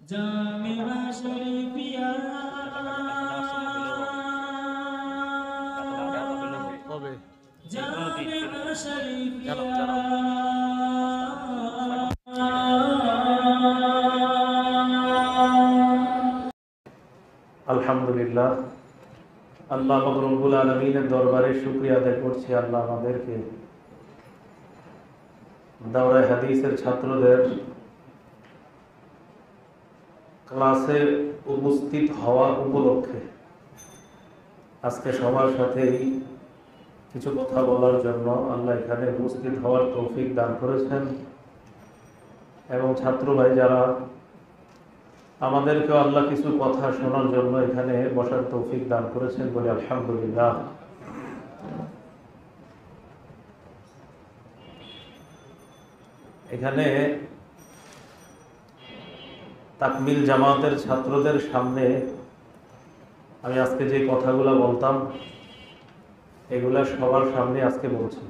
জামিয়া শরীফিয়া কবে জামিয়া শরীফিয়া আলহামদুলিল্লাহ আল্লাহ রব্বুল আলামিনের দরবারে শুকরিয়া আদায় করছি। আল্লাহ আমাদেরকে দাওরায়ে হাদিসের ছাত্রদের ক্লাসে উপস্থিত হওয়া উপলক্ষে আজকে সবার সাথেই কিছু কথা বলার জন্য আল্লাহ এখানে উপস্থিত হওয়ার তৌফিক দান করেছেন এবং ছাত্র ভাই যারা আমাদেরকেও আল্লাহ কিছু কথা শোনার জন্য এখানে বসার তৌফিক দান করেছেন বলে আলহামদুলিল্লাহ। এখানে তাকমিল জামাতের ছাত্রদের সামনে আমি আজকে যে কথাগুলো বলতাম এগুলা সবার সামনে আজকে বলছি,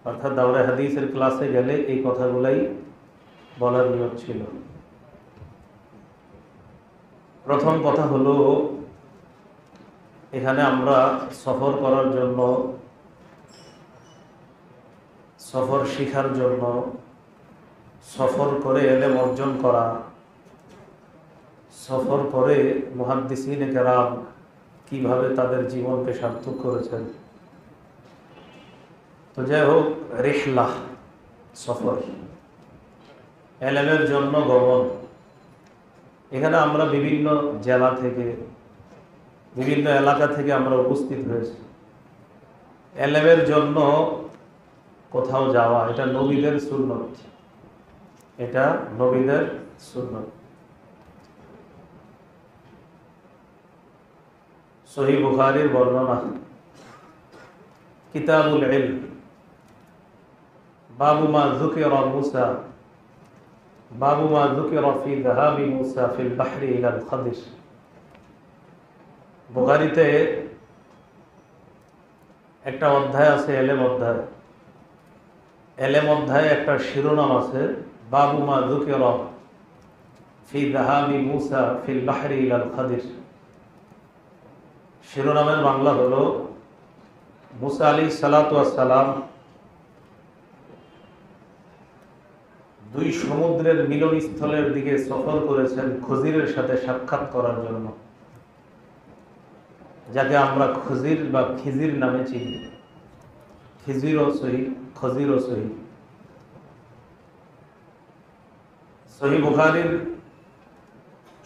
অর্থাৎ দাওরায়ে হাদিসের ক্লাসে গেলে এই কথাগুলাই বলার নিয়ত ছিল। প্রথম কথা হলো, এখানে আমরা সফর করার জন্য, সফর শিখার জন্য, সফর করে ইলম অর্জন করা, সফর করে মুহাদ্দিসিনে কেরাম কিভাবে তাদের জীবনকে সার্থক করেছেন। তো যাই হোক, রিহলা সফর, ইলমের জন্য গমন। এখানে আমরা বিভিন্ন জেলা থেকে, বিভিন্ন এলাকা থেকে আমরা উপস্থিত হয়েছি। ইলমের জন্য কোথাও যাওয়া এটা নবীদের সুন্নত, এটা নবীদের সুন্নত। সহিহ বুখারীর বর্ণনা, কিতাবুল ইলম, বাবু মা যুকিরা মুসা, বাবু মা যুকিরা ফি যাহাবি মুসা ফিল বাহরি ইলাল খাদির। বুখারীতে একটা অধ্যায় আছে ইলম অধ্যায়। ইলম অধ্যায়ে একটা শিরোনাম আছে, বাবু মা যুকিরা ফি যাহাবি মুসা ফিল বাহরি ইলাল খাদির। শিরোনামের বাংলা হলো, মুসা আলাইহিস সালাতু ওয়াস সালাম দুই সমুদ্রের মিলনস্থলের দিকে সফর করেছেন খজিরের সাথে সাক্ষাৎ করার জন্য, যাকে আমরা খজির বা খিজির নামে চিনি। খিজিরও সহি, খজিরও সহি। সহিহ বুখারীর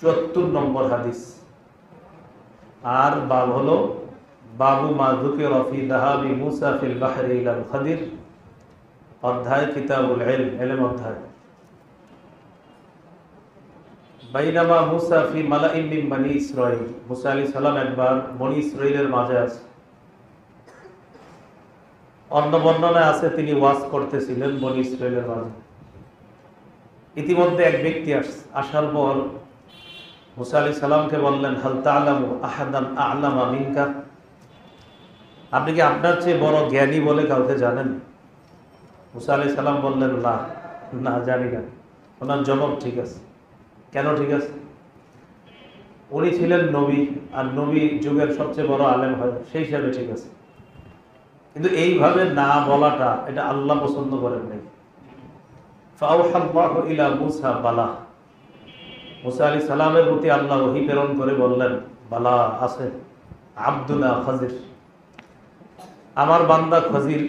74 নম্বর হাদিস। আর বাব হলো, বাবু মা যুকিরা ফি যাহাবি মুসা ফিল বাহরি ইলাল খাদির, অধ্যায় কিতাবুল ইলম, ইলম অধ্যায়। বাইনামা মুসা ফি মালাইন মিন বনি ইসরাইল, মুসা আলাইহিস সালাম একবার বনি ইসরাইলের মাঝে আছে। অন্য বর্ণনায় আছে তিনি ওয়াজ করতেছিলেন বনি ইসরাইলের মাঝে। ইতিমধ্যে এক ব্যক্তি আসার পর মুসা আলাইহিস সালামকে বললেন, হাল তা'লামু আহাদান আ'লামা মিনকা, আপনি কি আপনার চেয়ে বড় জ্ঞানী বলে কাউকে জানেন? মুসা আলাইহিস সালাম বললেন, না, না জানি না। ওনার জবাব ঠিক আছে। কেন ঠিক আছে? উনি ছিলেন নবী, আর নবী যুগের সবচেয়ে বড় আলেম হয়, সেই হিসাবে ঠিক আছে। কিন্তু এইভাবে না বলাটা, এটা আল্লাহ পছন্দ করেন নাই। ফাআওহাল্লাহু ইলা মুসা বালা, মুসা আলাইহিস সালামের প্রতি আল্লাহ ওহী প্রেরণ করে বললেন, বালা আছে, আব্দুনা খজির, আমার বান্দা খজির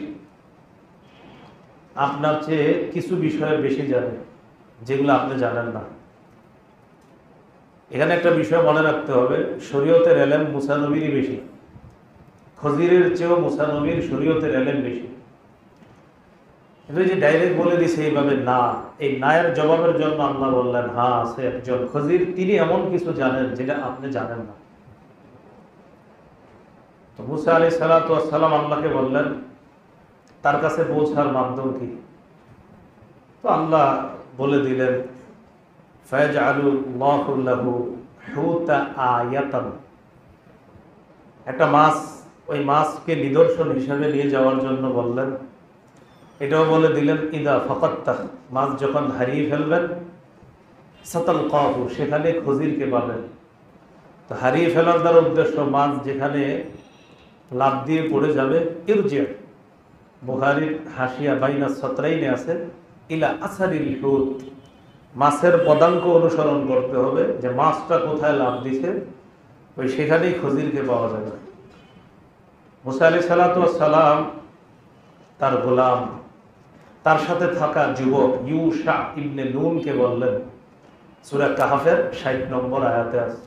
আপনার চেয়ে কিছু বিষয়ে বেশি জানে, যেগুলো আপনি জানেন না। এখানে একটা বিষয় মনে রাখতে হবে, শরীয়তের ইলম মুসা নবীরই বেশি, খজিরের চেয়েও মুসা নবীর শরীয়তের ইলম বেশি। কিন্তু যে ডাইরেক্ট বলে দিছে এইভাবে না, এই নায়ের জবাবের জন্য আল্লাহ বললেন, হ্যাঁ আছে একজন খজির, তিনি এমন কিছু জানেন যেটা আপনি জানেন না। তো মুসা আলাইহিস সালাতু ওয়াস সালাম আল্লাহকে বললেন, তার কাছে পৌঁছার মাধ্যম কি? তো আল্লাহ বলে দিলেন, ফায়াজআলুল্লাহু লাহু হুতা আয়াতান, একটা মাছ, ওই মাছকে নিদর্শন হিসাবে নিয়ে যাওয়ার জন্য বললেন। এটাও বলে দিলেন, ইদা ফাকাত্তা, মাছ যখন হারিয়ে ফেলবেন, সাতালকাহু, সেখানে খজিরকে পাবেন। তো হারিয়ে ফেলার দ্বারা উদ্দেশ্য মাছ যেখানে লাফ দিয়ে পড়ে যাবে, ইরজি', বুখারীর হাসিয়া বাইনা সতরাইনে আছে, ইলা আসারিল হুত, মাছের পদাঙ্ক অনুসরণ করতে হবে, যে মাছটা কোথায় লাফ দিছে ওই সেখানেই খজিরকে পাওয়া যাবে। মুসা আলাইহিস সালাতু ওয়াস সালাম তার গোলাম, তার সাথে থাকা যুবক ইউশা ইবনে নুনকে বললেন, সূরা কাহফের 60 নম্বর আয়াতে আছে,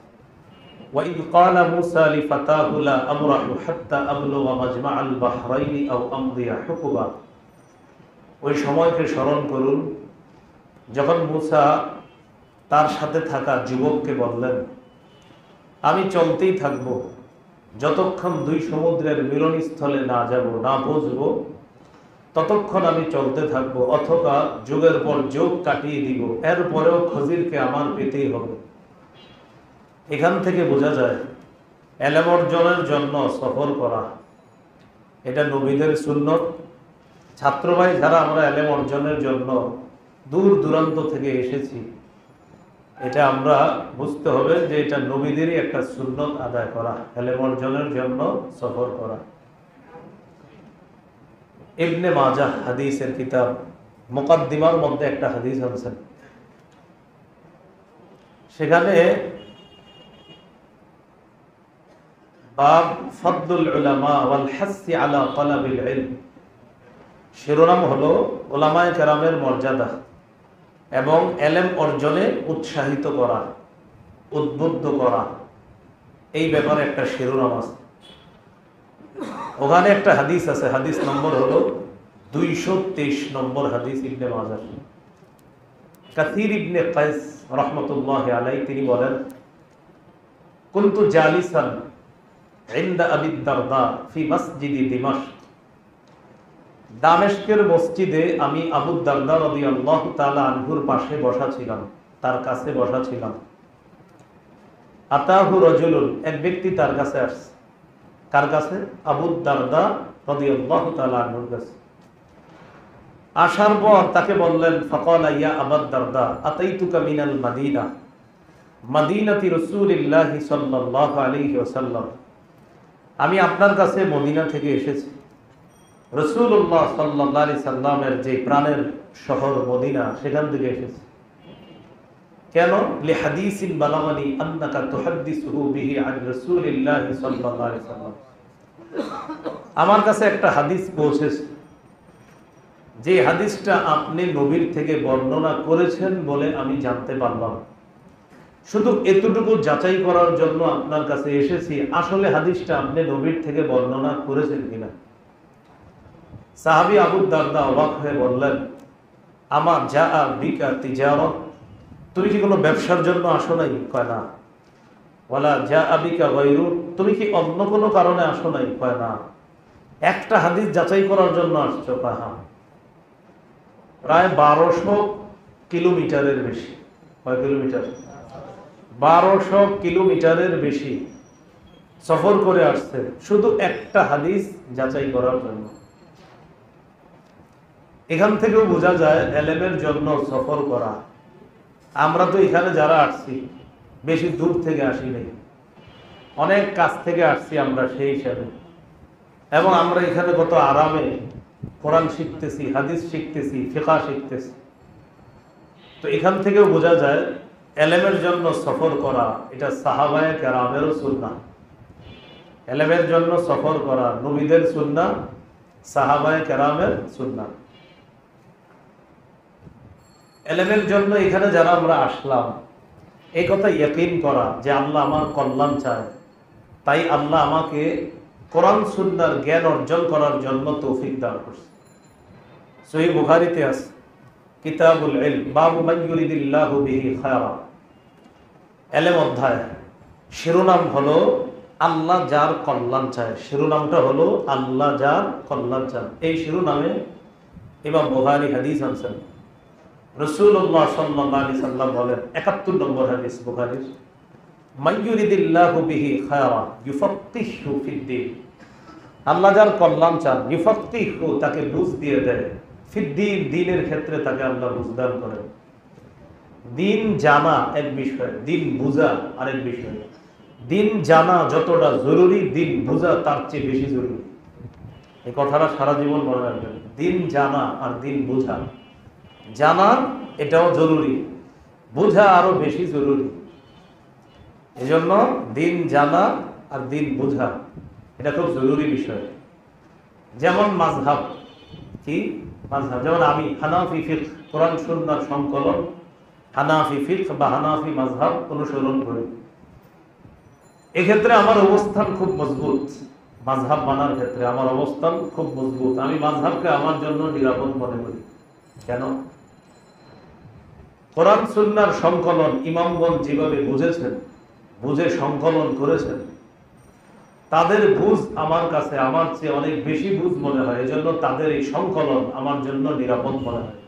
وَإِذْ قَالَ مُوسَى لِفَتَاهُ لَا أَبْرَحُ حَتَّى أَبْلُغَ مَجْمَعَ الْبَحْرَيْنِ أَوْ أَمْضِيَ حُقُبًا। ওই সময়কে স্মরণ করুন যখন মূসা তার সাথে থাকা যুবককে বললেন, আমি চলতেই থাকব যতক্ষণ দুই সমুদ্রের মিলনস্থলে না যাব, না পৌঁছবো, ততক্ষণ আমি চলতে থাকবো, অথবা যুগের পর যুগ কাটিয়ে দিব, এরপরেও খজিরকে আমার পেতেই হবে। এখান থেকে বোঝা যায় এলেম অর্জনের জন্য সফর করা এটা নবীদের সুন্নত। ছাত্র ভাই যারা আমরা এলেম অর্জনের জন্য দূর দূরান্ত থেকে এসেছি, এটা আমরা বুঝতে হবে যে এটা নবীদেরই একটা সুন্নত আদায় করা, এলেম অর্জনের জন্য সফর করা। ইবনে মাজাহ হাদিসের কিতাব মুকাদ্দিমার মধ্যে একটা হাদিস আছে, সেখানে বাব ফাদলুল উলামা ওয়াল হাসি আলা তালাবিল ইলম, শিরোনাম হলো উলামায়ে কেরামের মর্যাদা এবং এলেম অর্জনে উৎসাহিত করা, উদ্বুদ্ধ করা, এই ব্যাপারে একটা শিরোনাম আছে। ওখানে একটা হাদিস আছে, হাদিস নম্বর হলো 223 নম্বর হাদিস ইবনে মাজাহ। কাসির ইবনে কাইস রাহমাতুল্লাহি আলাইহি তিনি বলেন, কুনতু জালিসান ইনদা আবি দারদা ফি মসজিদি দিমাশক, দামেস্কের মসজিদে আমি আবু দারদা রাদিয়াল্লাহু তাআলা আনহুর পাশে বসা ছিলাম, তার কাছে বসা ছিলাম। আতাহু রাজুলুন, এক ব্যক্তি তার কাছে আসছে। কার কাছে? আবু দারদা রাদিয়াল্লাহু তাআলা আনহুর কাছে। আসার পর তাকে বললেন, ফাকালা ইয়া আবু দারদা আতাইতুকা মিনাল মাদিনা, মাদিনাতি রাসূলিল্লাহি সাল্লাল্লাহু আলাইহি ওয়াসাল্লাম, আমি আপনার কাছে মদিনা থেকে এসেছি। রাসূলুল্লাহ সাল্লাল্লাহু আলাইহি সাল্লামের যে প্রাণের শহর মদিনা, সেখান থেকে এসেছি। কেন? লিহাদিসিন বালাগানি আন্নাকা তুহাদ্দিসুহু বিহি আন রাসূলিল্লাহি সাল্লাল্লাহু আলাইহি সাল্লাম, আমার কাছে একটা হাদিস পৌঁছেছে, যে হাদিসটা আপনি নবীর থেকে বর্ণনা করেছেন বলে আমি জানতে পারলাম। শুধু এতটুকু যাচাই করার জন্য আপনার কাছে এসেছি, আসলে হাদিসটা আপনি নবীর থেকে বর্ণনা করেছেন কিনা। সাহাবী আবু দারদা অবাক হয়ে বললেন, আমা জাআ বিকা তিজারত, তুমি কি কোনো ব্যবসার জন্য আসো নাই? কয় না। ওয়ালা জাআ বিকা গায়রু, তুমি কি অন্য কোনো কারণে আসো নাই? কয় না। একটা হাদিস যাচাই করার জন্য আসছো? কয় হ্যাঁ। প্রায় 1200 কিলোমিটারের বেশি। কয় কিলোমিটার? 1200 কিলোমিটারের বেশি সফর করে আসছে শুধু একটা হাদিস যাচাই করার জন্য। এখান থেকেও বোঝা যায় এলেমের জন্য সফর করা। আমরা তো এখানে যারা আসছি বেশি দূর থেকে আসি নাই, অনেক কাছ থেকে আসছি আমরা সেই হিসাবে, এবং আমরা এখানে কত আরামে কোরআন শিখতেছি, হাদিস শিখতেছি, ফিকহ শিখতেছি। তো এখান থেকেও বোঝা যায় এলেমের জন্য সফর করা এটা সাহাবায়ে কেরামেরও সুন্নাহ। এলেমের জন্য সফর করা নবীদের সুন্নাহ, সাহাবায়ে কেরামের সুন্নাহ। এলেমের জন্য এখানে যারা আমরা আসলাম, এই কথা ইয়াকিন করা যে আল্লাহ আমার কল্যাণ চায়, তাই আল্লাহ আমাকে কোরআন সুন্নাহর জ্ঞান অর্জন করার জন্য তৌফিক দান করছে। সহিহ বুখারীতে আছে কিতাবুল ইলম, বাবু মান ইউরিদিল্লাহু বিহি খায়রা, এলেম অধ্যায়। শিরোনাম হলো আল্লাহ যার কল্যাণ চায়। শিরোনামটা হলো আল্লাহ যার কল্যাণ চান। এই শিরোনামে ইমাম বুখারী হাদিস আনছেন। রাসূলুল্লাহ সাল্লাল্লাহু আলাইহি সাল্লাম বলেন, 71 নম্বর হাদিস বুখারীর, মান ইউরিদিল্লাহু বিহি খায়রা ইউফাক্কিহু ফিদ্দীন, আল্লাহ যার কল্যাণ চান, ইউফাক্কিহু তাকে বুঝ দিয়ে দেয়, ফিদ্দীন দিনের ক্ষেত্রে তাকে আল্লাহ বুঝদান করেন। দিন জানা এক বিষয়, দিন বুঝা আরেক বিষয়। দিন জানা যতটা জরুরি, দিন বুঝা তার চেয়ে বেশি জরুরি। এই কথাটা সারা জীবন মনে রাখবেন। দিন জানা আর দিন বুঝা, জানা এটাও জরুরি, বুঝা আরো বেশি জরুরি। এজন্য দিন জানা আর দিন বুঝা এটা খুব জরুরি বিষয়। যেমন মাযহাব, কি মাযহাব, যেমন আমি হানাফি ফিকহ, কোরআন সুন্নাহর সংকলন হানাফি ফিকহ বা হানাফি মাযহাব অনুসরণ করি। এক্ষেত্রে আমার অবস্থান খুব মজবুত। মাযহাব মানার ক্ষেত্রে আমার অবস্থান খুব মজবুত। আমি মাযহাবকে আমার জন্য নিরাপদ মনে করি। কেন? কোরআন সুন্নাহর সংকলন ইমামগণ যেভাবে বুঝেছেন, বুঝে সংকলন করেছেন, তাদের বুঝ আমার কাছে আমার চেয়ে অনেক বেশি বুঝ মনে হয়। এজন্য তাদের এই সংকলন আমার জন্য নিরাপদ মনে হয়।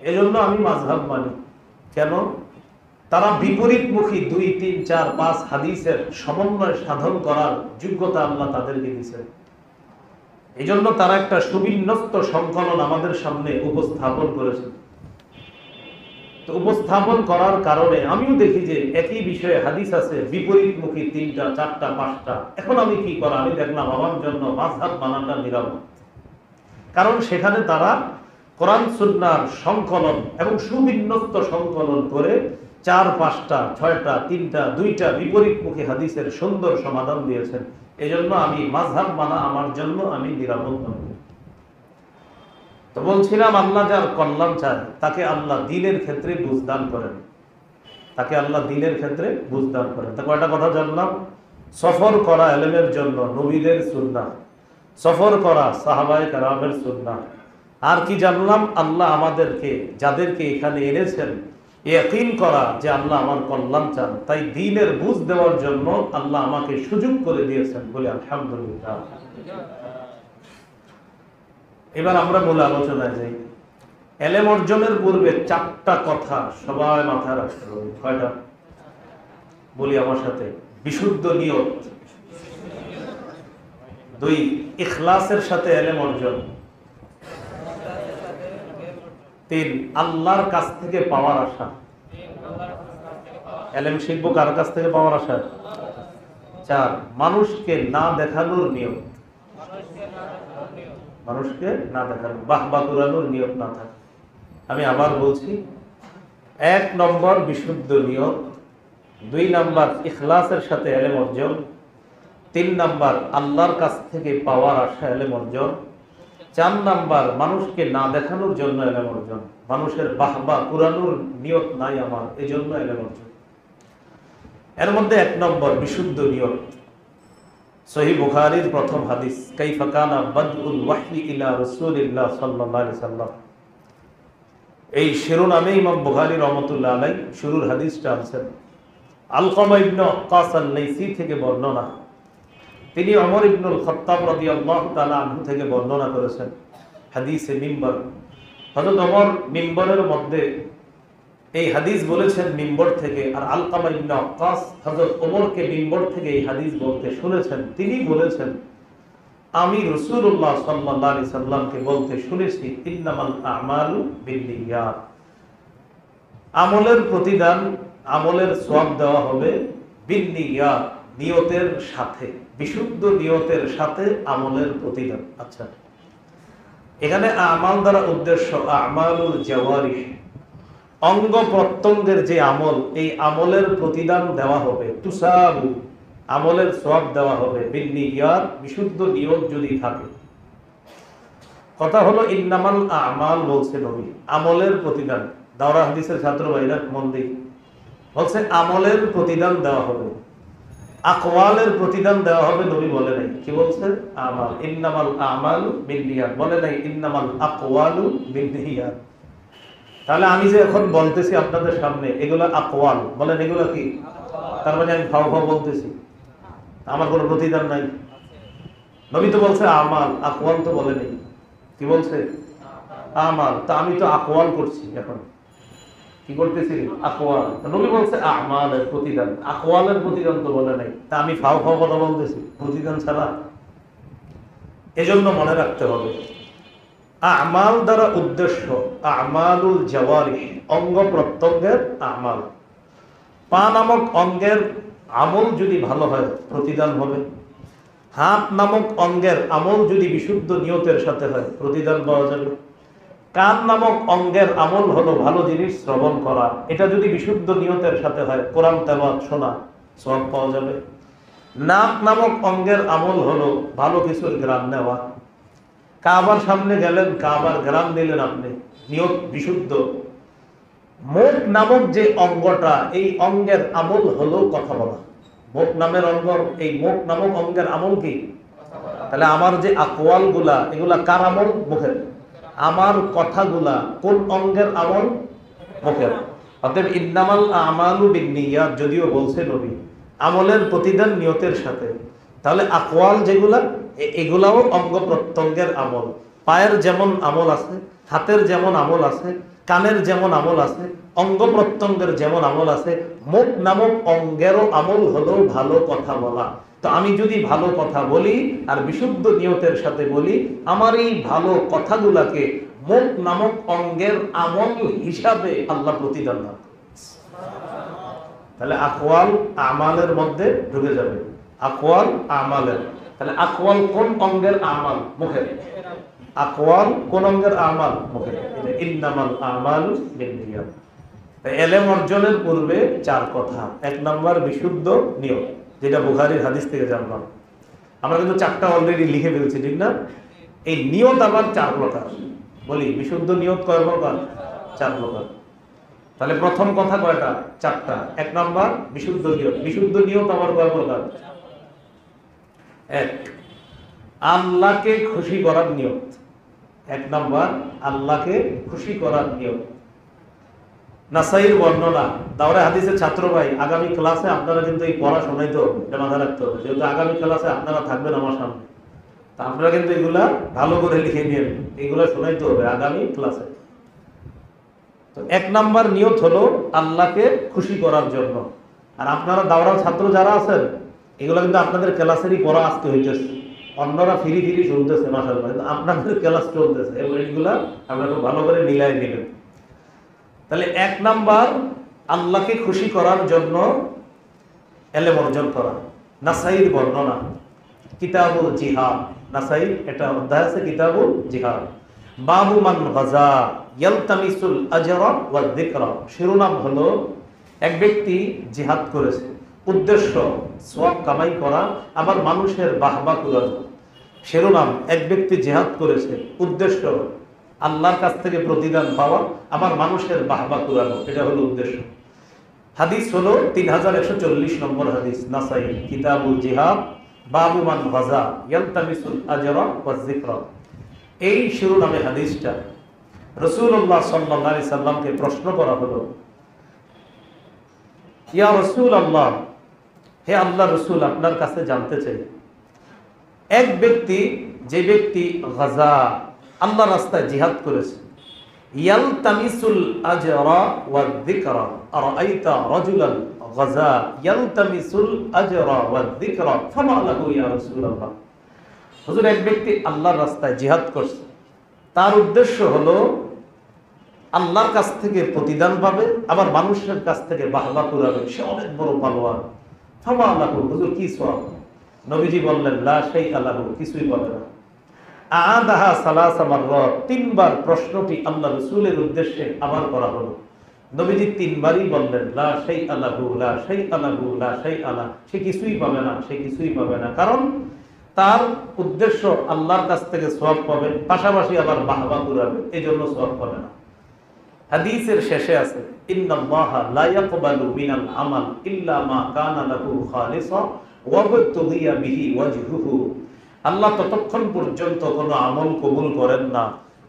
এজন্য আমি মাযহাব মানি। কেন? তারা বিপরীতমুখী 2, 3, 4, 5 হাদিসের সমন্বয় সাধন করার যোগ্যতা আল্লাহ তাদেরকে দিয়েছেন। এজন্য তারা একটা সুবিন্যস্ত সংকলন আমাদের সামনে উপস্থাপন করেছেন। তো উপস্থাপন করার কারণে আমিও দেখি যে একই বিষয়ে হাদিস আছে বিপরীতমুখী 3টা, 4টা, 5টা। এখন আমি কি করা? আমি দেখলাম আমার জন্য মাযহাব মানাটা নিরাপদ। কারণ সেখানে তারা কোরআন সুন্নাহর সংকলন এবং সুবিন্যস্ত সংকলন করে 4, 5টা, 6টা, 3টা, 2টা বিপরীতমুখী হাদিসের সুন্দর সমাধান দিয়েছেন। এজন্য আমি মাযহাব মানা আমার জন্য আমি নিরাপদ মনে করি। তো বলছিলাম, আল্লাহ যার কল্যাণ চায় তাকে আল্লাহ দ্বীনের ক্ষেত্রে বুঝদান করেন, তাকে আল্লাহ দ্বীনের ক্ষেত্রে বুঝদান করেন। তা কয়টা কথা জানলাম? সফর করা ইলমের জন্য নবীদের সুন্নাহ, সফর করা সাহাবায়ে কেরামের সুন্নাহ। আর কি জানলাম? আল্লাহ আমাদেরকে, যাদেরকে এখানে এনেছেন, ইয়াকিন করা যে আল্লাহ আমার কল্যাণ চান, তাই দ্বীনের বুঝ দেওয়ার জন্য আল্লাহ আমাকে সুযোগ করে দিয়েছেন, বলে আলহামদুলিল্লাহ। এবার আমরা মূল আলোচনায় যাই। ইলম অর্জনের পূর্বে 4টা কথা সবাই মাথায় রাখতে হবে। কয়টা? বলি আমার সাথে। বিশুদ্ধ নিয়ত, 2 ইখলাসের সাথে ইলম অর্জন, 3 আল্লাহর কাছ থেকে পাওয়ার আশা। ইলম শিখবো কার কাছ থেকে পাওয়ার আশা? 4 মানুষকে না দেখানোর নিয়ত, মানুষকে না দেখানো, বাহবা কুরানোর নিয়ত না থাকে। আমি আবার বলছি, 1 নম্বর বিশুদ্ধ নিয়ত, 2 নম্বর ইখলাসের সাথে ইলম অর্জন, 3 নম্বর আল্লাহর কাছ থেকে পাওয়ার আশা ইলম অর্জন, 4 নম্বর মানুষকে না দেখানোর জন্য ইলম অর্জন। মানুষের বাহবা কুরানোর নিয়ত নাই আমার, এই জন্য ইলম অর্জন। এর মধ্যে 1 নম্বর বিশুদ্ধ নিয়ত। সহিহ বুখারীর প্রথম হাদিস, কাইফা কানা বাদউল ওয়াহয়ি ইলা রাসূলিল্লাহ সাল্লাল্লাহু আলাইহি সাল্লাম। এই শিরোনামে ইমাম বুখারী রাহমাতুল্লাহ আলাইহি শুরুর হাদিসটা আনছেন। আলকামা ইবনে ওয়াক্কাস আল-লাইসি থেকে বর্ণনা। তিনি ওমর ইবনুল খাত্তাব রাদিয়াল্লাহু তাআলা আনহু থেকে বর্ণনা করেছেন হাদিসে মিম্বর। হযরত ওমর মিম্বরের মধ্যে এই হাদিস বলেছেন মিম্বর থেকে, আর আলকামা ইবনে ওয়াক্কাস হযরত ওমরকে মিম্বর থেকে এই হাদিস বলতে শুনেছেন। তিনি বলেছেন, আমি রাসূলুল্লাহ সাল্লাল্লাহু আলাইহি সাল্লামকে বলতে শুনেছি, ইন্নামাল আমালু বিন্নিয়াত, আমলের প্রতিদান, আমলের সওয়াব দেওয়া হবে বিন্নিয়াত, নিয়তের সাথে, বিশুদ্ধ নিয়তের সাথে আমলের প্রতিদান। আচ্ছা, এখানে আমাল দ্বারা উদ্দেশ্য আমালুল জাওয়ারিহ, অঙ্গ প্রত্যঙ্গের যে আমল, এই আমলের প্রতিদান দেওয়া হবে, তুসাবু, আমলের সওয়াব দেওয়া হবে বিন্নিয়াত, বিশুদ্ধ নিয়ত যদি থাকে। কথা হলো ইন্নামাল আমাল বলছে নবী, আমলের প্রতিদান। দাওরা হাদিসের ছাত্র ভাইরা মন দিই, বলছে আমলের প্রতিদান দেওয়া হবে, আকওয়ালের প্রতিদান দেওয়া হবে নবী বলে নাই। কি বলছে? আমাল, ইন্নামাল আমালু বিন্নিয়াত বলে নাই, ইন্নামাল আকওয়ালু বিন্নিয়াত। তাহলে আমি যে এখন বলতেছি আপনাদের সামনে, এগুলো আকওয়াল, বলেন এগুলো কি? তার মানে আমি ফাও ফাও বলতেছি, আমার কোনো প্রতিদান নাই। নবী তো বলছে আমাল, আকওয়াল তো বলে নেই। কি বলছে? আমাল। তা আমি তো আকওয়াল করছি, এখন কি করতেছি? আকওয়াল। নবী বলছে আমালের প্রতিদান, আকওয়ালের প্রতিদান তো বলে নাই। তা আমি ফাও ফাও কথা বলতেছি প্রতিদান ছাড়া। এজন্য মনে রাখতে হবে, আমাল দ্বারা উদ্দেশ্য আমালুল জাওয়ারিহ, অঙ্গ প্রত্যঙ্গের আমাল। পা নামক অঙ্গের আমল যদি ভালো হয় প্রতিদান হবে। হাত নামক অঙ্গের আমল যদি বিশুদ্ধ নিয়তের সাথে হয় প্রতিদান পাওয়া যাবে। কান নামক অঙ্গের আমল হলো ভালো জিনিস শ্রবণ করা, এটা যদি বিশুদ্ধ নিয়তের সাথে হয় কোরআন তেলাওয়াত শোনা, সওয়াব পাওয়া যাবে। নাক নামক অঙ্গের আমল হলো ভালো কিছুর ঘ্রাণ নেওয়া। কাবার সামনে গেলেন, কাবার ঘ্রাণ নিলেন আপনি, নিয়ত বিশুদ্ধ। মুখ নামক যে অঙ্গটা, এই অঙ্গের আমল হলো কথা বলা। মুখ নামের অঙ্গ, এই মুখ নামক অঙ্গের আমল কি? তাহলে আমার যে আকওয়াল গুলা, এগুলা কার আমল? মুখের। আমার কথাগুলা কোন অঙ্গের আমল? মুখের। অতএব ইন্নামাল আমালু বিন্নিয়াত যদিও বলছে নবী, আমলের প্রতিদান নিয়তের সাথে, তাহলে আকওয়াল যেগুলা, এগুলাও অঙ্গ প্রত্যঙ্গের আমল। পায়ের যেমন আমল আছে, হাতের যেমন আমল আছে, কানের যেমন আমল আছে, অঙ্গ প্রত্যঙ্গের যেমন আমল আছে, মুখ নামক অঙ্গেরও আমল হলো ভালো কথা বলা। তো আমি যদি ভালো কথা বলি আর বিশুদ্ধ নিয়তের সাথে বলি, আমার এই ভালো কথাগুলাকে মুখ নামক অঙ্গের আমল হিসাবে আল্লাহ প্রতিদান দান করবে। তাহলে আকওয়াল আমালের মধ্যে ঢুকে যাবে, আকওয়াল আমালের। তাহলে আকওয়াল কোন অঙ্গের আমাল? মুখের। আকওয়াল কোন অঙ্গের আমাল? মুখের। ইন্নামাল আমালু বিন্নিয়াত। ইলম অর্জনের পূর্বে চার কথা। এক নাম্বার বিশুদ্ধ নিয়ত, যেটা বুখারীর হাদিস থেকে জানলাম। আমরা কিন্তু চারটা অলরেডি লিখে ফেলছি, ঠিক না? এই নিয়ত আবার চার প্রকার। বলি বিশুদ্ধ নিয়ত কয় প্রকার? চার প্রকার। তাহলে প্রথম কথা কয়টা? চারটা। এক নাম্বার বিশুদ্ধ নিয়ত। বিশুদ্ধ নিয়ত আবার কয় প্রকার? এক, আল্লাহকে খুশি করার নিয়ত। এক নাম্বার আল্লাহকে খুশি করার নিয়ত। নাসাইর বর্ণনা, দাওরা হাদিসের ছাত্র ভাই, আগামী ক্লাসে আপনারা কিন্তু এই পড়া শোনাইতে হবে, এটা মাথায় রাখতে হবে। যেহেতু আগামী ক্লাসে আপনারা থাকবেন আমার সামনে, তা আপনারা কিন্তু এগুলা ভালো করে লিখে নিয়ে এগুলা শোনাইতে হবে আগামী ক্লাসে। তো এক নাম্বার নিয়ত হলো আল্লাহকে খুশি করার জন্য। আর আপনারা দাওরার ছাত্র যারা আছেন, এগুলো কিন্তু আপনাদের ক্লাসেরই পড়া আজকে হইতেছে, অন্যরা ফিরি ফিরি শুনতেছে মাশাআল্লাহ, কিন্তু আপনাদের ক্লাস চলতেছে, এবং এইগুলা আপনারা ভালো করে মিলাই নেবেন। তাহলে এক নাম্বার আল্লাহকে খুশি করার জন্য ইলম অর্জন করা। নাসাইর বর্ণনা, কিতাবুল জিহাদ, নাসাই এটা অধ্যায় আছে কিতাবুল জিহাদ। বাবু মান গাজা ইয়ালতামিসুল আজরা ওয়া যিকরা, শিরোনাম হলো এক ব্যক্তি জিহাদ করেছে, উদ্দেশ্য সওয়াব কামাই করা, আবার মানুষের বাহবা কুড়ানো। শিরোনাম এক ব্যক্তি জিহাদ করেছে, উদ্দেশ্য আল্লাহর কাছ থেকে প্রতিদান পাওয়া, আবার মানুষের বাহবা কুড়ানো, এটা হলো উদ্দেশ্য। হাদিস হলো 3140 নম্বর হাদিস, নাসাই কিতাবুল জিহাদ, বাবু মান গাজা ইয়ালতামিসুল আজরা ওয়া যিকরা। এই শিরোনামে হাদিসটা রাসূলুল্লাহ সাল্লাল্লাহু আলাইহি সাল্লামকে প্রশ্ন করা হলো, ইয়া রাসূলুল্লাহ, হে আল্লাহর রাসূল, আপনার কাছে জানতে চাই, এক ব্যক্তি, যে ব্যক্তি গাজা আল্লাহর রাস্তায় জিহাদ করেছে, ইয়ালতামিসুল আজরা ওয়া যিকরা, আরাআইতা রাজুলান গাজা ইয়ালতামিসুল আজরা ওয়া যিকরা ফামা লাহু ইয়া রাসূলুল্লাহ। হুজুর, এক ব্যক্তি আল্লাহর রাস্তায় জিহাদ করছে, তার উদ্দেশ্য হলো আল্লাহর কাছ থেকে প্রতিদান পাবে, আবার মানুষের কাছ থেকে বাহবা কুড়াবে, সে অনেক বড় পালোয়ান। ফামা লাহু, হুজুর কি সওয়াব? নবীজি বললেন, লা শাইআ লাহু, কিছুই পাবে না। আদাহা সালাসা মাররাত, তিনবার প্রশ্নটি আল্লাহ রাসূলের উদ্দেশ্যে আবার করা হলো। নবীজি তিনবারই বললেন, লা শাইআ লাহু, লা শাইআ লাহু, লা শাইআ লা, সে কিছুই পাবে না, সে কিছুই পাবে না। কারণ তার উদ্দেশ্য আল্লাহর কাছ থেকে সওয়াব পাবে, পাশাপাশি আবার বাহবা কুড়াবে, এই জন্য সওয়াব পাবে না। হাদিসের শেষে আছে, ইন্নাল্লাহা লা ইয়াকবালু মিনাল আমাল ইল্লা মা কানা লাহু খালিসা ওয়া বুতগিয়া বিহি ওয়াজহুহু। আল্লাহ ততক্ষণ পর্যন্ত কোনো আমল কবুল করেন না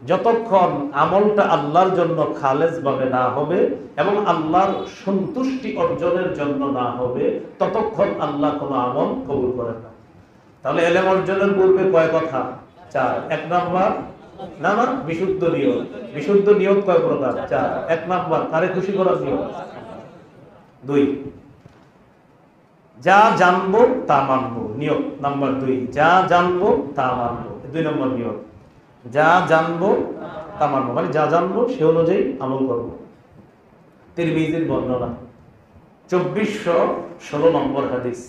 যতক্ষণ আমলটা আল্লাহর জন্য খালেস ভাবে না হবে এবং আল্লাহর সন্তুষ্টি অর্জনের জন্য না হবে, ততক্ষণ আল্লাহ কোনো আমল কবুল করেন না। তাহলে ইলম অর্জনের পূর্বে কয় কথা? চার। এক নাম্বার না না বিশুদ্ধ নিয়ত। বিশুদ্ধ নিয়ত কয় প্রকার? চার। এক নাম্বার কারে খুশি করার নিয়ত। দুই, যা জানবো তা মানবো, নিয়ত নাম্বার দুই। যা জানবো তা মানবো, দুই নম্বর নিয়ত। যা জানবো তা মানবো, মানে যা জানবো সে অনুযায়ী আমল করবো। তিরমিজির বর্ণনা 2416 নম্বর হাদিস,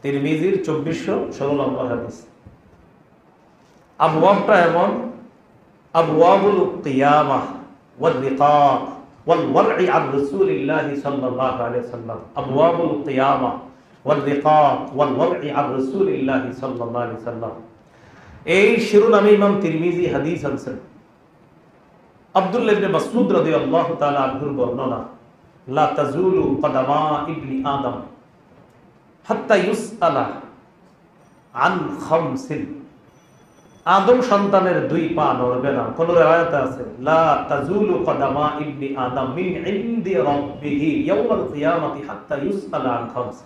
তিরমিজির 2416 নম্বর হাদিস। আবওয়াবটা এমন, আবওয়াবুল কিয়ামাহ ওয়াল লিকাহ ওয়াল ওয়ারই আন রাসূলিল্লাহি সাল্লাল্লাহু আলাইহি ওয়াসাল্লাম। আবওয়াবুল কিয়ামাহ ওয়াল লিকাহ ওয়াল ওয়ারই আন রাসূলিল্লাহি সাল্লাল্লাহু আলাইহি ওয়াসাল্লাম, এই শিরোনামে ইমাম তিরমিজি হাদিস আনছেন। আব্দুল্লাহ ইবনে মাসউদ রাদিয়াল্লাহু তাআলা আনহুর বর্ণনা, লা তাজুলু কদামা ইবনি আদম হাত্তা ইউসআলা আন খামসিন, আদম সন্তানের দুই পা নড়বে না। কোন riwayate আছে লা তাজুলু কদামা ইবনি আদম মিন ইনদি রাব্বিহি ইয়াওমাল কিয়ামাতি হাত্তা ইউসআলা আন খামস,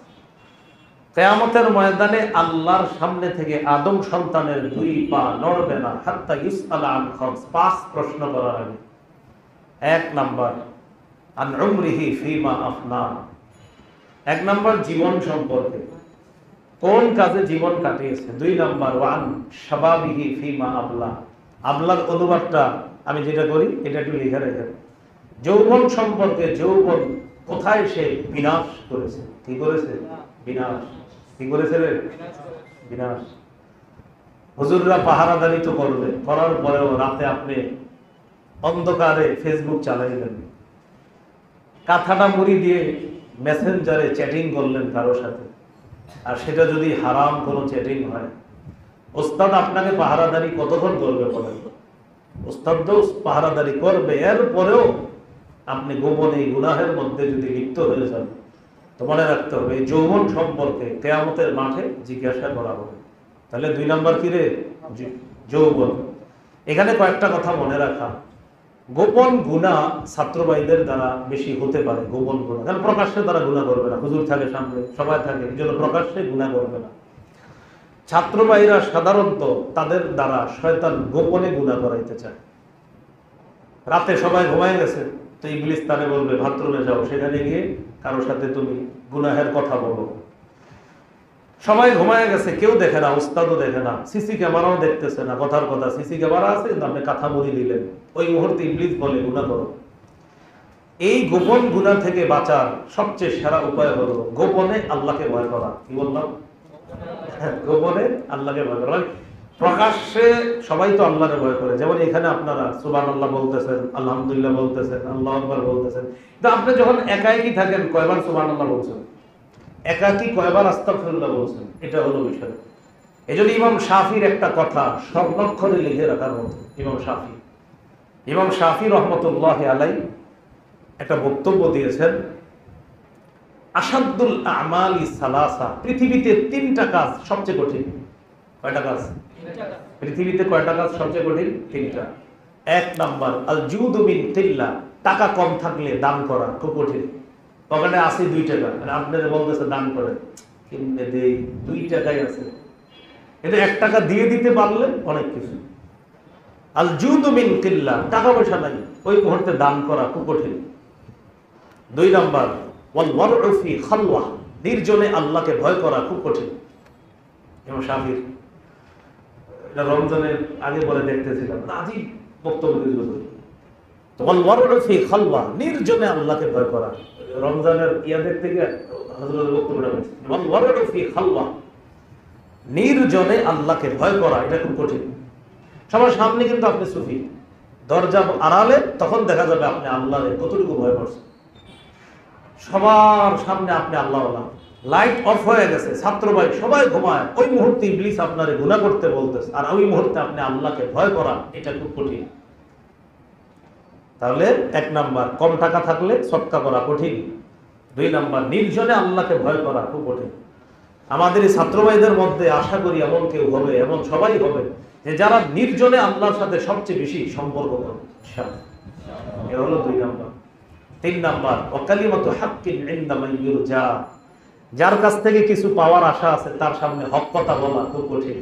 কিয়ামতের ময়দানে আল্লাহর সামনে থেকে আদম সন্তানের দুই পা নড়বে না হাত্তা ইউসআলা আন খামস, পাঁচ প্রশ্ন করার আগে। এক নাম্বার আন উমরিহি ফিমা আফনা, এক নাম্বার জীবন সম্পর্কে, কোন কাজে জীবন কাটিয়েছে। দুই নাম্বার ওয়ান শাবাবিহি ফিমা আবলা, আবলার অনুবাদটা আমি যেটা করি এটা একটু লিখে রেখে, যৌবন সম্পর্কে, যৌবন কোথায় সে বিনাশ করেছে, কি করেছে বিনাশ, কি করেছে রে বিনাশ। হুজুররা পাহারাদারি তো করবে, করার পরেও রাতে আপনি অন্ধকারে ফেসবুক চালাইলেন, কাঁথাটা মুড়ি দিয়ে মেসেঞ্জারে চ্যাটিং করলেন কারোর সাথে, আর সেটা যদি হারাম কোনো চ্যাটিং হয়, ওস্তাদ আপনাকে পাহারাদারি কতক্ষণ করবে বলেন? ওস্তাদ তো পাহারাদারি করবে, এরপরেও আপনি গোপনে এই গুনাহের মধ্যে যদি লিপ্ত হয়ে যান, তো মনে রাখতে হবে এই যৌবন সম্পর্কে কিয়ামতের মাঠে জিজ্ঞাসা করা হবে। তাহলে দুই নাম্বার কি রে? যৌবন। এখানে কয়েকটা কথা মনে রাখা, গোপন গুনাহ ছাত্র ভাইদের দ্বারা বেশি হতে পারে, গোপন গুনাহ, কারণ প্রকাশ্যে তারা গুনাহ করবে না, হুজুর থাকে সামনে, সবাই থাকে, এই জন্য প্রকাশ্যে গুনাহ করবে না। ছাত্র ভাইরা সাধারণত তাদের দ্বারা শয়তান গোপনে গুনাহ করাইতে চায়। রাতে সবাই ঘুমায় গেছে, তো ইবলিস তারে বলবে বাথরুমে যাও, সেখানে গিয়ে কারোর সাথে তুমি গুনাহের কথা বলো। সবাই ঘুমায় গেছে, কেউ দেখে না, উস্তাদও দেখে না, সিসি ক্যামেরাও দেখতেছে না, কথার কথা সিসি ক্যামেরা আছে কিন্তু আপনি কাঁথা মুড়ি দিলেন, ওই মুহূর্তে ইবলিস বলে গুনাহ করো। এই গোপন গুনাহ থেকে বাঁচার সবচেয়ে সেরা উপায় হলো গোপনে আল্লাহকে ভয় করা। কি বললাম? গোপনে আল্লাহকে ভয় করা। প্রকাশ্যে সবাই তো আল্লাহকে ভয় করে, যেমন এখানে আপনারা সুবহানাল্লাহ বলতেছেন, আলহামদুলিল্লাহ বলতেছেন, আল্লাহু আকবার বলতেছেন, কিন্তু আপনি যখন একাই থাকেন কয়বার সুবহানাল্লাহ বলছেন, একাকি কয়বার আস্তাগফিরুল্লাহ বলছেন, এটা হলো বিষয়। এজন্য ইমাম শাফির একটা কথা স্বর্ণাক্ষরে লিখে রাখার মতো। ইমাম শাফি রহমতুল্লাহ আলাইহি একটা বক্তব্য দিয়েছেন, আসাদুল আমালি সালাসা, পৃথিবীতে তিনটা কাজ সবচেয়ে কঠিন। কয়টা কাজ পৃথিবীতে? কয়টা কাজ সবচেয়ে কঠিন? তিনটা। এক নাম্বার আল জুদু মিন কিল্লা, টাকা কম থাকলে দান করা খুব কঠিন। পকেটে আছে 2 টাকা, আর আপনারা বলতেছে দান করেন, কিনবে দেই, 2 টাকাই আছে, এটা 1 টাকা দিয়ে দিতে পারলে অনেক কিছু। আল জুদু মিন কিল্লা, টাকা পয়সা নাই, ওই মুহূর্তে দান করা খুব কঠিন। 2 নাম্বার ওয়াল ওয়ারউ ফি খালওয়া, নির্জনে আল্লাহকে ভয় করা খুব কঠিন। ইমাম শাফির এটা রমজানের আগে পরে দেখতেছিলাম, আজই বক্তব্য দিয়েছিল, ওয়াল ওয়ারউ ফি খালওয়া, নির্জনে আল্লাহকে ভয় করা। রমজানের ইয়াদের থেকে হযরতের বক্তব্যটা বলছি, ওয়াল ওয়ারউ ফি খালওয়া, নির্জনে আল্লাহকে ভয় করা, এটা খুব কঠিন। সবার সামনে কিন্তু আপনি সুফি, দরজা আড়ালে তখন দেখা যাবে আপনি আল্লাহরে কতটুকু ভয় করছেন। সবার সামনে আপনি আল্লাহওয়ালা, লাইট অফ হয়ে গেছে, ছাত্র ভাই সবাই ঘুমায়, ওই মুহূর্তে ইবলিস আপনারে গুনাহ করতে বলতেছে, আর ওই মুহূর্তে আপনি আল্লাহকে ভয় করা, এটা খুব কঠিন। তাহলে 1 নাম্বার কম টাকা থাকলে সদকা করা কঠিন। 2 নাম্বার নির্জনে আল্লাহকে ভয় করা খুব কঠিন। আমাদের এই ছাত্র ভাইদের মধ্যে আশা করি এমন কেউ হবে, এমন সবাই হবে, যে যারা নির্জনে আল্লাহর সাথে সবচেয়ে বেশি সম্পর্ক করবে। এ হলো 2 নাম্বার। 3 নাম্বার ওয়াকালিমাতু হাক্কিন ইনদা মান ইউরজা, যার কাছ থেকে কিছু পাওয়ার আশা আছে তার সামনে হক কথা বলা খুব কঠিন।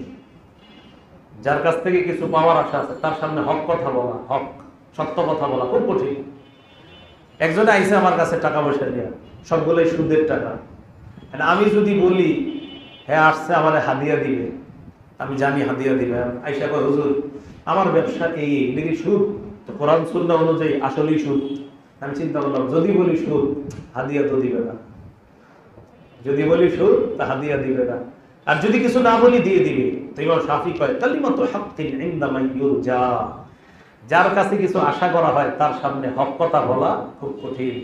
যার কাছ থেকে কিছু পাওয়ার আশা আছে তার সামনে হক কথা বলা, হক সত্য কথা বলা খুব কঠিন। একজনে আইসে আমার কাছে টাকা পয়সা নিয়ে, সবগুলোই সুদের টাকা। আমি যদি বলি হ্যাঁ আসছে আমার হাদিয়া দিবে, আমি জানি হাদিয়া দিবে, আইসা কয় হুজুর আমার ব্যবসা এই এটা কি সুদ? তো কোরআন সুন্নাহ অনুযায়ী আসলেই সুদ। আমি চিন্তা করলাম, যদি বলি সুদ, হাদিয়া তো দিবে না। যদি বলি সুদ, তা হাদিয়া দিবে না। আর যদি কিছু না বলি দিয়ে দিবে। তো ইমাম শাফি কয় কালিমাতু হাক্কিন ইনদা মান ইউরজা, যার কাছে কিছু আশা করা হয় তার সামনে হক কথা বলা খুব কঠিন।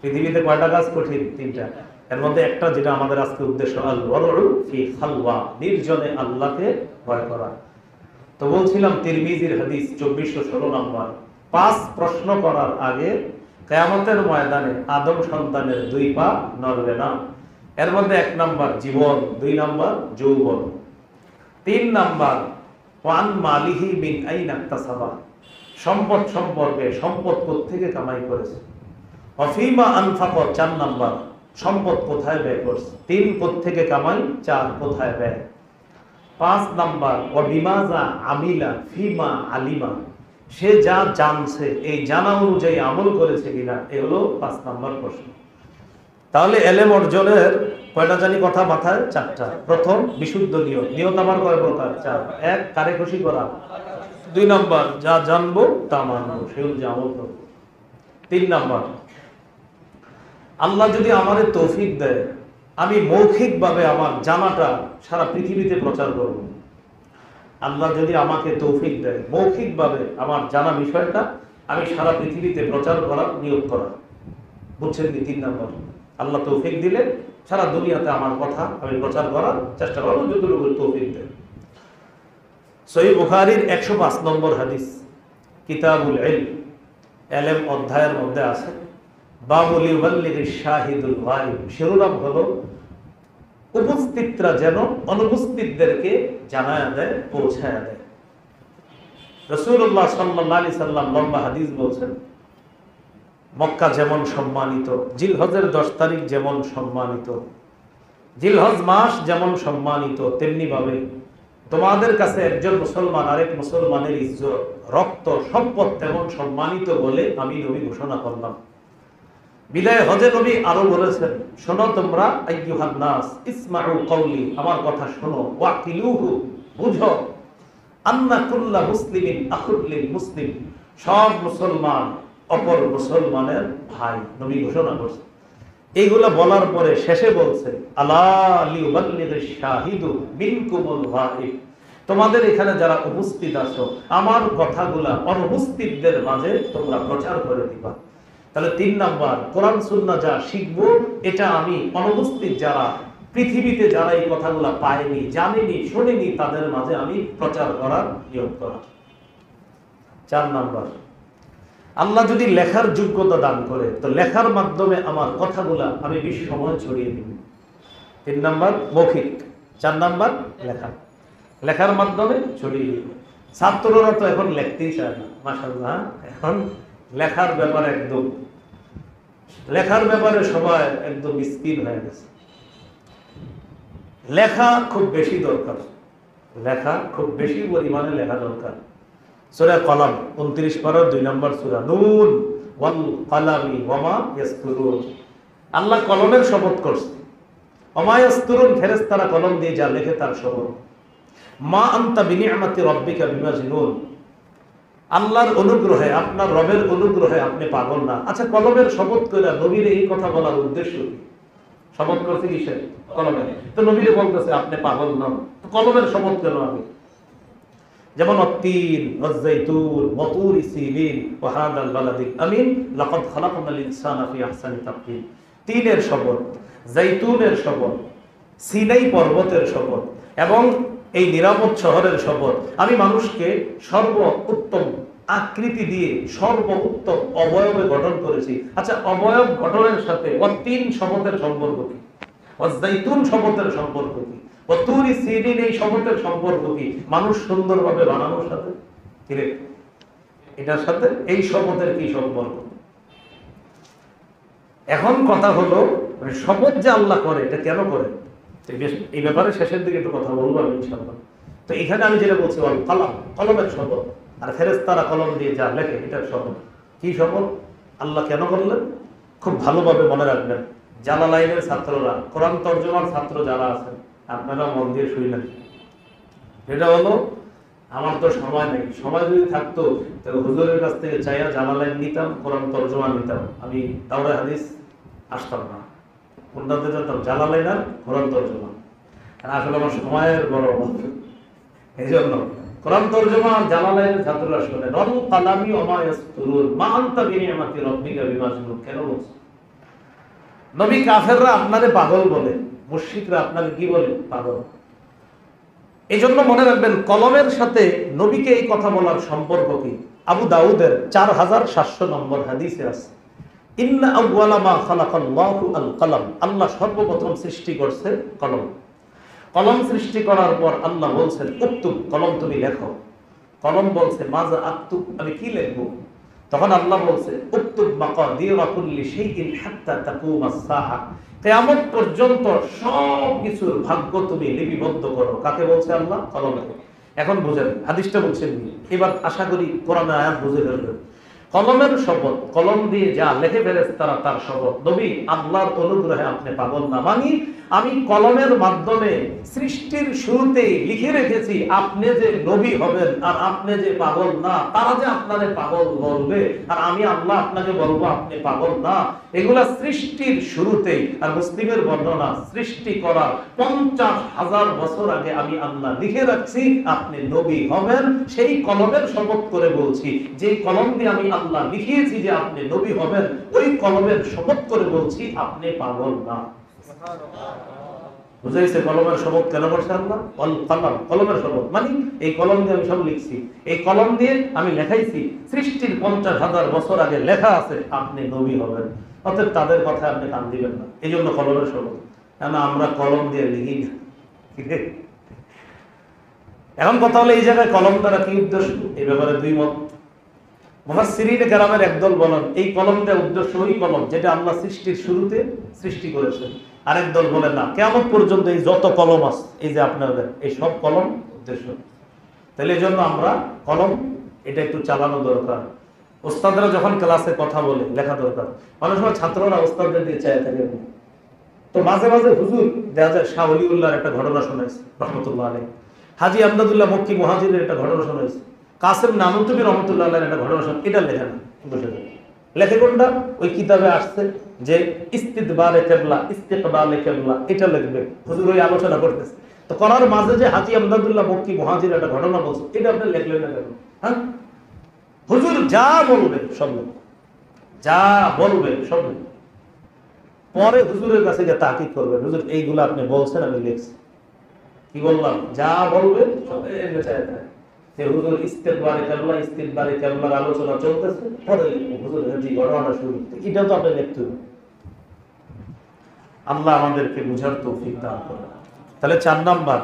পৃথিবীতে কয়টা কাজ কঠিন? 3টা। এর মধ্যে একটা, যেটা আমাদের আজকে উদ্দেশ্য, আল ওয়ারউ ফি খালওয়া, নির্জনে আল্লাহকে ভয় করা। তো বলছিলাম তিরমিজির হাদিস 2416 নম্বর, 5 প্রশ্ন করার আগে কিয়ামতের ময়দানে আদম সন্তানের 2 পা নড়বে না। এর মধ্যে 1 নাম্বার জীবন, 2 নাম্বার যৌবন, 3 নাম্বার ওয়ান মালিহি মিন আইনা ইকতাসাবা, সম্পদ সম্পর্কে, সম্পদ কোত্থেকে কামাই করেছে। ওয়াফিমা আনফাকা, 4 নাম্বার সম্পদ কোথায় ব্যয় করছে। 3 কোত্থেকে কামাই, 4 কোথায় ব্যয়। 5 নাম্বার ওয়াবিমাজা আমিলা ফিমা আলিমা, সে যা জানছে এই জানা অনুযায়ী আমল করেছে কিনা, এগুলো 5 নাম্বার প্রশ্ন। তাহলে এলেম অর্জনের কয়টা জানি কথা মাথায়? 4টা। প্রথম, বিশুদ্ধ নিয়ত। নিয়ত আমার কয় প্রকার? 4। 1, কারে খুশি করা। 2 নাম্বার, যা জানবো তা মানবো, সে অনুযায়ী আমল করবো। 3 নাম্বার, আল্লাহ যদি আমারে তৌফিক দেয়, আমি মৌখিকভাবে আমার জানাটা সারা পৃথিবীতে প্রচার করব। আল্লাহ যদি আমাকে তৌফিক দেয়, মৌখিকভাবে আমার জানা বিষয়টা আমি সারা পৃথিবীতে প্রচার করার নিয়োগ করা। বুঝছেন কি? 3 নাম্বার, আল্লাহ তৌফিক দিলে সারা দুনিয়াতে আমার কথা আমি প্রচার করার চেষ্টা করবো, যতটুকু তৌফিক দেয়। সহিহ বুখারীর 105 নম্বর হাদিস, কিতাবুল ইলম, ইলম অধ্যায়ের মধ্যে আছে বাবুল ইউবাল্লিগিশ শাহিদুল গায়ব, শিরোনাম হলো উপস্থিতরা যেন অনুপস্থিতদেরকে জানায়া দেয়, পৌঁছায়া দেয়। রাসূলুল্লাহ সাল্লাল্লাহু আলাইহি সাল্লাম লম্বা হাদিস বলছেন, মক্কা যেমন সম্মানিত, জিলহজের 10 তারিখ যেমন সম্মানিত, জিলহজ মাস যেমন সম্মানিত, তেমনি ভাবে তোমাদের কাছে একজন মুসলমান আরেক মুসলমানের ইজ্জত, রক্ত, সম্পদ তেমন সম্মানিত বলে আমি নবী ঘোষণা করলাম। বিদায় হজে নবী আরো বলেছেন, শোনো তোমরা আইয়ুহান নাস ইসমাউ কওলি, আমার কথা শোনো, ওয়াকিলুহু, বুঝো, আন্না কুল্লা মুসলিমিন আখুল লিল মুসলিম, সব মুসলমান অপর মুসলমানের ভাই। নবী ঘোষণা করছে। এইগুলা বলার পরে শেষে বলছে, আলা লিউবাল্লিগিশ শাহিদু মিনকুমুল গায়ব, তোমাদের এখানে যারা উপস্থিত আছো আমার কথাগুলা অনুপস্থিতদের মাঝে তোমরা প্রচার করে দিবা। তাহলে 3 নাম্বার, কোরআন সুন্নাহ যা শিখবো এটা আমি অনুপস্থিত যারা পৃথিবীতে যারা এই কথাগুলা পায়নি, জানেনি, শোনেনি, তাদের মাঝে আমি প্রচার করার নিয়োগ করা। 4 নাম্বার, আল্লাহ যদি লেখার যোগ্যতা দান করে তো লেখার মাধ্যমে আমার কথাগুলা আমি বিশ্বময় ছড়িয়ে দিব। 3 নাম্বার মৌখিক, 4 নাম্বার লেখা, লেখার মাধ্যমে ছড়িয়ে দিব। ছাত্ররা তো এখন লিখতেই চায় না, মাশাআল্লাহ, এখন লেখার ব্যাপারে একদম, লেখার ব্যাপারে সবাই একদম স্কিল হয়ে গেছে। লেখা খুব বেশি দরকার, লেখা খুব বেশি পরিমাণে লেখা দরকার। সূরা কলম 29 পারা 2 নম্বর সূরা, নুন ওয়াল কলামি ওয়ামা ইয়াসতুরুন, আল্লাহ কলমের শপথ করছে। ওয়ামা ইয়াসতুরুন, ফেরেশতারা কলম দিয়ে যা লেখে তার শপথ। মা আনতা বিনিআমাতি রাব্বিকা বিমাজনুন, আল্লাহর অনুগ্রহে, আপনার রবের অনুগ্রহে আপনি পাগল না। আচ্ছা, কলমের শপথ করে নবীর এই কথা বলার উদ্দেশ্য কি? শপথ করছে কিসের? কলমের। তো নবীরে বলতেছে আপনি পাগল নন, তো কলমের শপথ কেন আমি? যেমন অত্তিন ওয়াজ্জাইতুন ওয়া তুরি সিনিন ওয়া হাদাল বালাদিল আমিন লাকাদ খালাকনাল ইনসানা ফি আহসানি তাকওয়িম। তিনের শপথ, জাইতুনের শপথ, সিনাই পর্বতের শপথ এবং এই নিরাপদ শহরের শপথ। আমি মানুষকে সর্ব উত্তম আকৃতি দিয়ে সর্ব উত্তম অবয়বে গঠন করেছি। আচ্ছা, অবয়ব গঠনের সাথে অত্তিন শপথের সম্পর্ক কি? ওয়াজ্জাইতুন শপথের সম্পর্ক কি? তুরি সিনিন এই শপথের সম্পর্ক কি? মানুষ সুন্দরভাবে বানানোর সাথে কিরে, এটার সাথে এই শপথের কি সম্পর্ক? এখন কথা হলো, শপথ যে আল্লাহ করে এটা কেন করে, এই ব্যাপারে শেষের দিকে একটু কথা বলবো আমি ইনশাআল্লাহ। তো এখানে আমি যেটা বলছি, কলম, কলমের শপথ, আর ফেরেশতারা কলম দিয়ে যা লেখে এটার শপথ। কি শপথ? আল্লাহ কেন করলেন খুব ভালোভাবে মনে রাখবেন। জালালাইনের ছাত্ররা, কোরআন তরজমার ছাত্র যারা আছেন, আপনারা মন দিয়ে শুনলেন। এটা হলো আমার তো সময় নেই, সময় যদি থাকতো তাহলে হুজুরের কাছ থেকে চাইয়া জালালাইন নিতাম, কোরআন তরজমা নিতাম, আমি দাওরায়ে হাদিস আসতাম না, কোনটাতে যেতাম জালালাইন আর কোরআন তরজমা। আর আসলে আমার সময়ের বড় অভাব, এই জন্য কোরআন তরজমা জালালাইনের ছাত্ররা শুনে রল কালামি ওমা ইয়াসতুরুন মা আনতা বিনিয়ামাতি রাব্বিকা বিমাজনুন। কেন বলছে? নবী কাফেররা আপনারে পাগল বলে, মুশরিকরা আপনাকে কি বলে? পাগল। এই জন্য মনে রাখবেন কলমের সাথে নবীকে এই কথা বলার সম্পর্ক কি? আবু দাউদের 4700 নম্বর হাদিসে আছে, ইন্না আউওয়ালা মা খালাকাল্লাহু আল কলম। আল্লাহ সর্বপ্রথম সৃষ্টি করছে কলম। কলম সৃষ্টি করার পর আল্লাহ বলছেন উক্তুব, কলম তুমি লেখো। কলম বলছে মাজা আক্তুব, আমি কি লিখবো? তখন আল্লাহ বলছে উক্তুব মাকাদিরা কুল্লি শাইইন হাত্তা তাকুমাস সাআহ, কিয়ামত পর্যন্ত সব কিছুর ভাগ্য তুমি লিপিবদ্ধ করো। কাকে বলছে আল্লাহ? কলমে। এখন বুঝেন হাদিসটা বলছেন, এবার আশা করি কোরআনের আয়াত বুঝে ফেলবেন। কলমের শপথ, কলম দিয়ে যা লেখে ফেরেশতারা তার শপথ। নবী আল্লাহর অনুগ্রহে আপনি পাগল না, মানি আমি কলমের মাধ্যমে সৃষ্টির শুরুতেই লিখে রেখেছি আপনি যে নবী হবেন, আর আপনি যে পাগল না, তারা যে আপনারে পাগল বলবে, আর আমি আল্লাহ আপনাকে বলবো আপনি পাগল না, এগুলা সৃষ্টির শুরুতেই। আর মুসলিমের বর্ণনা, সৃষ্টি করার 50,000 বছর আগে আমি আল্লাহ লিখে রাখছি আপনি নবী হবেন। সেই কলমের শপথ করে বলছি, যে কলম দিয়ে আমি আল্লাহ লিখিয়েছি যে আপনি নবী হবেন, ওই কলমের শপথ করে বলছি আপনি পাগল না। বুঝাইছে কলমের শপথ কেন করছে আল্লাহ? কলম, কলমের শপথ মানে এই কলম দিয়ে আমি সব লিখছি, এই কলম দিয়ে আমি লেখাইছি, সৃষ্টির 50,000 বছর আগে লেখা আছে আপনি নবী হবেন। অতএব তাদের কথা আপনি কান দিবেন না, এই জন্য কলমের শপথ। কেন আমরা কলম দিয়ে লিখি না। এখন কথা হলো এই জায়গায় কলম দ্বারা কি উদ্দেশ্য, এই ব্যাপারে দুই মত। মুফাসসিরিনে কেরামের একদল বলেন এই কলম দেওয়ার উদ্দেশ্য ওই কলম যেটা আল্লাহ সৃষ্টির শুরুতে সৃষ্টি করেছেন। আরেক দল বলেন না, কিয়ামত পর্যন্ত এই যত কলম আছে, এই যে আপনাদের এই সব কলম উদ্দেশ্য। তাহলে এই জন্য আমরা কলম এটা একটু চালানো দরকার। ওস্তাদরা যখন ক্লাসে কথা বলে লেখা দরকার। অনেক সময় ছাত্ররা ওস্তাদদের দিয়ে চায় থাকে, তো মাঝে মাঝে হুজুর দেখা যায় শাহ ওলিউল্লাহর একটা ঘটনা শোনাইছে রহমতুল্লাহ আলাইহি, হাজী আমদাদুল্লাহ মক্কি মুহাজিরের একটা ঘটনা শোনাইছে, কাসেম নানুতুবি রহমতুল্লাহ আলাইহির একটা ঘটনা শোনাইছে। এটা লেখে না, লেখে কোনটা? ওই কিতাবে আসছে যে ইস্তিদবারে কিবলা, ইস্তিকবালে কিবলা, এটা লিখবে। হুজুর ওই আলোচনা করতেছে, তো করার মাঝে যে হাজী আমদাদুল্লাহ মক্কি মুহাজির একটা ঘটনা বলছে, এটা আপনি লিখলেন না কেন? হ্যাঁ, হুজুর যা বলবে সব লিখবে, যা বলবে সব লিখবে। পরে হুজুরের কাছে গিয়ে তাকিদ করবেন, হুজুর এইগুলো আপনি বলছেন আমি লিখছি, কি বললাম? যা বলবে সব হুজুর ইস্তিকবারে কিবলা, ইস্তিকবারে কিবলার আলোচনা চলতেছে, পরে হুজুর এই ঘটনাটা শুরু, এটাও তো আপনি লিখতে হবে। আল্লাহ আমাদেরকে বুঝার তৌফিক দান করেন। তাহলে 4 নাম্বার,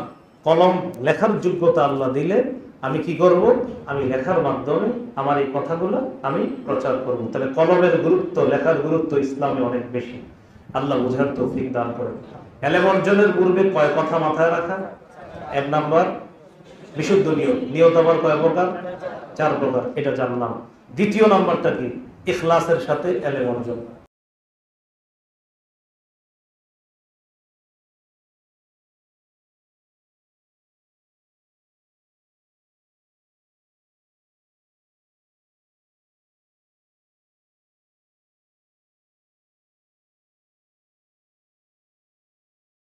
কলম লেখার যোগ্যতা আল্লাহ দিলে আমি কি করব? আমি লেখার মাধ্যমে আমার এই কথাগুলো আমি প্রচার করব। তাহলে কলমের গুরুত্ব, লেখার গুরুত্ব ইসলামে অনেক বেশি। আল্লাহ বুঝার তৌফিক দান করেন। ইলম অর্জনের পূর্বে কয় কথা মাথায় রাখা? 1 নাম্বার বিশুদ্ধ নিয়ত। নিয়ত আবার কয় প্রকার? 4 প্রকার, এটা জানলাম। দ্বিতীয় নাম্বারটা কি? ইখলাসের সাথে ইলম অর্জন।